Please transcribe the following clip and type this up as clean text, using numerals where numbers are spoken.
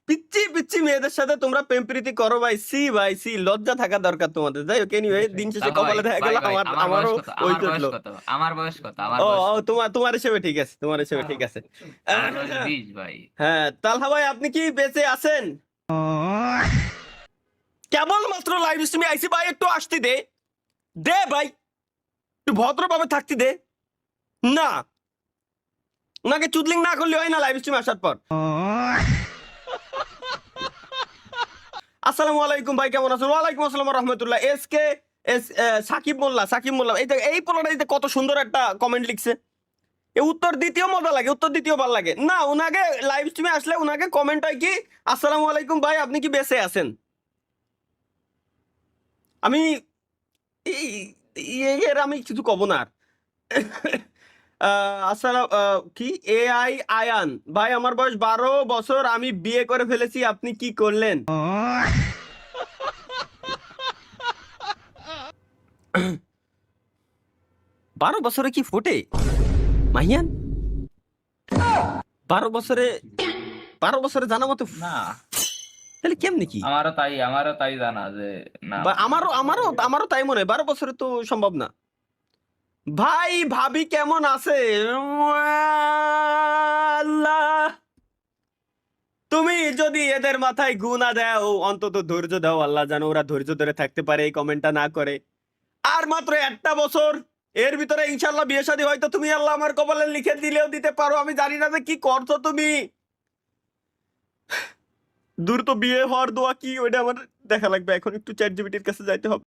পিচ্ছি পিচ্ছি মেয়েদের সাথে তোমরা প্রেম প্রীতি করো ভাই, ভাই সি, লজ্জা থাকা দরকার তোমাদের। যাই হোক, এনিওয়ে, দিন শেষে তাল ভাই, কপালে দেখা ভাই গেল ভাই আমার বয়স আমারও কত, ওই আমার বয়স চটলো। কত, আমার বয়স কত, আমার ও বয়স ও, কত? তোমার হিসেবে ঠিক আছে, তোমার হিসেবে ঠিক আছে। আমার বয়স 20 ভাই। হ্যাঁ, তালহা ভাই আপনি কি বেঁচে আছেন? কেবল মাত্র লাইভ স্ট্রিমে আইসি ভাই, একটু আসতে দে, দে ভাই, একটু ভদ্রভাবে থাকতে দে। না, ওনাকে চুদলিং না করলে হয় না লাইভ স্ট্রিমে আসার পর। আসসালামু আলাইকুম ভাই, কেমন আছেন? ওয়ালাইকুম আসসালাম রহমতুল্লাহ। সাকিব মোল্লা, সাকিব মোল্লা, এই পোলাটা কত সুন্দর একটা কমেন্ট লিখছে। উত্তর দ্বিতীয় মজা লাগে, উত্তর দ্বিতীয় ভালো লাগে না। উনাকে লাইভ স্ট্রিমে আসলে উনাকে কমেন্ট হয় কি, আসসালামু আলাইকুম ভাই, আপনি কি বেঁচে আছেন? আমি এর আমি কিছু কব না আর। আসসালাম, কি এআই আয়ান ভাই, আমার বয়স 12 বছর, আমি বিয়ে করে ফেলেছি, আপনি কি করলেন? 12 বছরে কি ফোটে মাহিয়ান? 12 বছরে, 12 বছরে জানা মতো না, তাহলে কেমনি কি? আমারও তাই জানা যে না। আমারও তাই মনে হয়, 12 বছরে তো সম্ভব না। ভাই ভাবি কেমন আছে? আল্লাহ, তুমি যদি এদের মাথায় গু না দাও, অন্তত ধৈর্য দাও, আল্লাহ জানো ওরা ধৈর্য ধরে থাকতে পারে, এই কমেন্টটা না করে। আর মাত্র একটা বছর, এর ভিতরে ইনশাল্লাহ বিয়ে শাদী হয়তো তুমি আল্লাহ আমার কপালে লিখে দিলেও দিতে পারো। আমি জানি না যে কি করছো তুমি। দূর তো বিয়ে হওয়ার দোয়া কি, ওইটা আমার দেখা লাগবে। এখন একটু চ্যাট জিপিটির কাছে যাইতে হবে।